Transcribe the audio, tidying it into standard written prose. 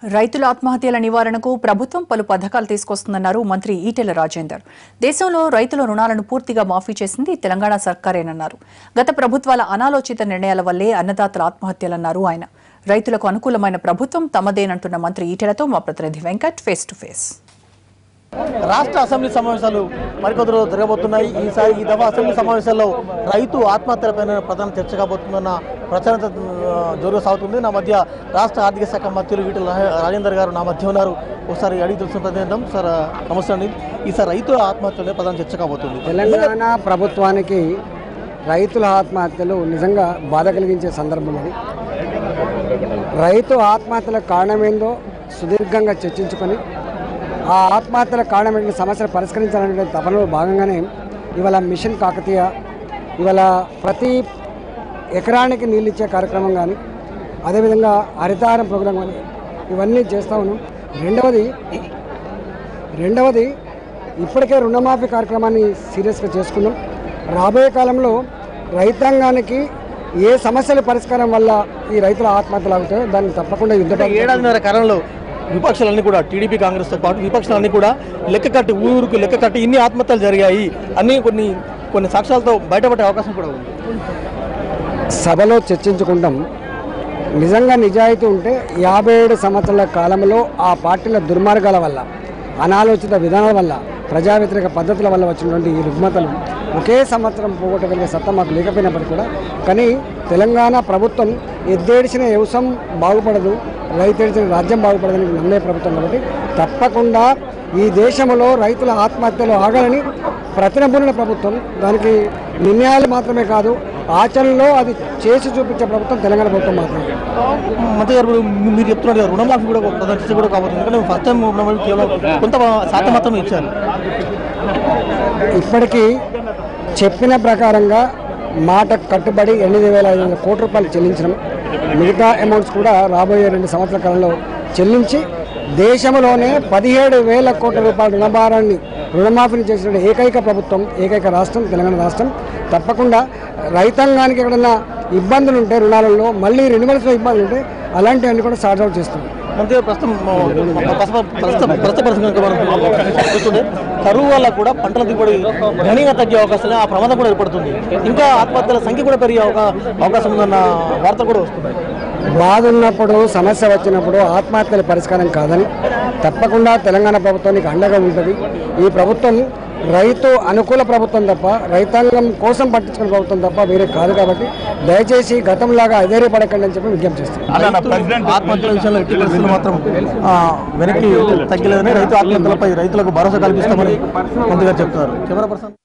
రైతుల ఆత్మహత్యల నివారణకు ప్రభుత్వం పలు పథకాలు తీసుకొస్తుందన్నారు మంత్రి ఈటెల రాజేందర్. దేశంలో రైతుల రుణాలను పూర్తిగా మాఫీ చేసింది తెలంగాణ సర్కారేనన్నారు. గత ప్రభుత్వాల అనాలోచిత నిర్ణయాల వల్లే అన్నదాతల ఆత్మహత్యలన్నారు ఆయన. రైతులకు అనుకూలమైన ప్రభుత్వం తమదేనంటున్న మంత్రి ఈటెలతో మా ప్రతినిధి వెంకట్ ఫేస్ టు ఫేస్. రాష్ట్ర అసెంబ్లీ సమావేశాలు మరికొద్ది రోజులు జరగబోతున్నాయి. ఈ దఫా అసెంబ్లీ సమావేశాల్లో రైతు ఆత్మహత్యలపైన ప్రధాన చర్చ కాబోతుందన్న ప్రచారం జోరుగా సాగుతుంది. నా మధ్య రాష్ట్ర ఆర్థిక శాఖ మంత్రులు ఈటెల రాజేందర్ గారు నా మధ్య ఉన్నారు. ఒకసారి అడిగి తెలుసుకున్న ప్రతినిధం. సార్ నమస్తే అండి. ఈసారి రైతుల ఆత్మహత్యలే ప్రధాన చర్చ కాబోతుంది. తెలంగాణ ప్రభుత్వానికి రైతుల ఆత్మహత్యలు నిజంగా బాధ కలిగించే సందర్భం అది. రైతు ఆత్మహత్యల కారణమేందో సుదీర్ఘంగా చర్చించుకొని ఆ ఆత్మహత్యల కారణమైన సమస్యలు పరిష్కరించాలనే తపనలో భాగంగానే ఇవాళ మిషన్ కాకతీయ, ఇవాళ ప్రతి ఎకరానికి నీళ్ళు ఇచ్చే కార్యక్రమం కానీ, అదేవిధంగా హరితహారం ప్రోగ్రాం కానీ ఇవన్నీ చేస్తూ ఉన్నాం. రెండవది ఇప్పటికే రుణమాఫీ కార్యక్రమాన్ని సీరియస్గా చేసుకున్నాం. రాబోయే కాలంలో రైతాంగానికి ఏ సమస్యల పరిష్కారం వల్ల ఈ రైతుల ఆత్మహత్యలు అవుతాయో దాన్ని తప్పకుండా ఏడాదిన్నర కాలంలో విపక్షాలన్నీ కూడా టీడీపీ కాంగ్రెస్తో పాటు విపక్షాలన్నీ కూడా ఊరుకు లెక్క కట్టి ఇన్ని ఆత్మహత్యలు జరిగాయి అన్ని కొన్ని సాక్ష్యాలతో బయటపడే అవకాశం కూడా ఉంది. సభలో చర్చించుకుంటాం. నిజంగా నిజాయితీ ఉంటే 57 సంవత్సరాల కాలంలో ఆ పార్టీల దుర్మార్గాల వల్ల, అనాలోచిత విధానాల వల్ల, ప్రజా వ్యతిరేక పద్ధతుల వల్ల వచ్చినటువంటి ఈ రుగ్మతలు ఒకే సంవత్సరం పోగొట్టగలిగే సత్తా మాకు లేకపోయినప్పటికీ కూడా, కానీ తెలంగాణ ప్రభుత్వం ఎద్దేడిచిన వ్యవసాయం బాగుపడదు, రైతేడిచిన రాజ్యం బాగుపడదని నమ్మే ప్రభుత్వం కాబట్టి తప్పకుండా ఈ దేశంలో రైతుల ఆత్మహత్యలు ఆగాలని ప్రతినబూరిన ప్రభుత్వం. దానికి నిర్ణయాలు మాత్రమే కాదు, ఆచరణలో అది చేసి చూపించే ప్రభుత్వం తెలంగాణ ప్రభుత్వం మాత్రమే. మంత్రి గారు, మీరు చెప్తున్నారు రుణమాఫీ కూడా ప్రదర్శించి కూడా కాబోతుంది. ఎందుకంటే ఫస్ట్ టైం రుణమాఫీ కేవలం కొంత శాతం మాత్రమే ఇచ్చారు. ఇప్పటికీ చెప్పిన ప్రకారంగా మాట కట్టుబడి 8,500 కోట్ల రూపాయలు చెల్లించడం, మిగతా అమౌంట్స్ కూడా రాబోయే 2 సంవత్సరాల కాలంలో చెల్లించి దేశంలోనే 17,000 కోట్ల రూపాయల రుణభారాన్ని రుణమాఫీని చేసిన ఏకైక ప్రభుత్వం, ఏకైక రాష్ట్రం తెలంగాణ రాష్ట్రం. తప్పకుండా రైతాంగానికి ఎక్కడన్నా ఇబ్బందులు ఉంటే రుణాలలో, మళ్ళీ రెన్యువల్స్లో ఇబ్బందులు ఉంటే అలాంటివన్నీ కూడా సార్ట్ అవుట్ చేస్తాం. అంతే ప్రస్తుతం చూస్తుంటే కరువు వల్ల కూడా పంటల దిగుబడి గణనీయంగా తగ్గే అవకాశాలు, ఆ ప్రమాదం కూడా ఏర్పడుతుంది. ఇంకా ఆత్మహత్యల సంఖ్య కూడా పెరిగే అవకాశం ఉందన్న వార్త కూడా వస్తుంది. బాధ ఉన్నప్పుడు, సమస్య వచ్చినప్పుడు ఆత్మహత్యల పరిష్కారం కాదని తప్పకుండా తెలంగాణ ప్రభుత్వానికి అండగా ఉంటుంది. ఈ ప్రభుత్వం రైతు అనుకూల ప్రభుత్వం తప్ప, రైతాంగం కోసం పట్టించుకునే ప్రభుత్వం తప్ప వేరే కాదు. కాబట్టి దయచేసి గతంలాగా అధైర్యపడకండి అని చెప్పి విజ్ఞప్తి చేస్తాం. ఆత్మహత్యల విషయంలో ఎట్టి పరిస్థితులు మాత్రం వెనక్కి తగ్గలేదని, రైతు ఆత్మహత్యలపై రైతులకు భరోసా కల్పిస్తామని మంత్రి గారు చెప్తున్నారు. Camera person.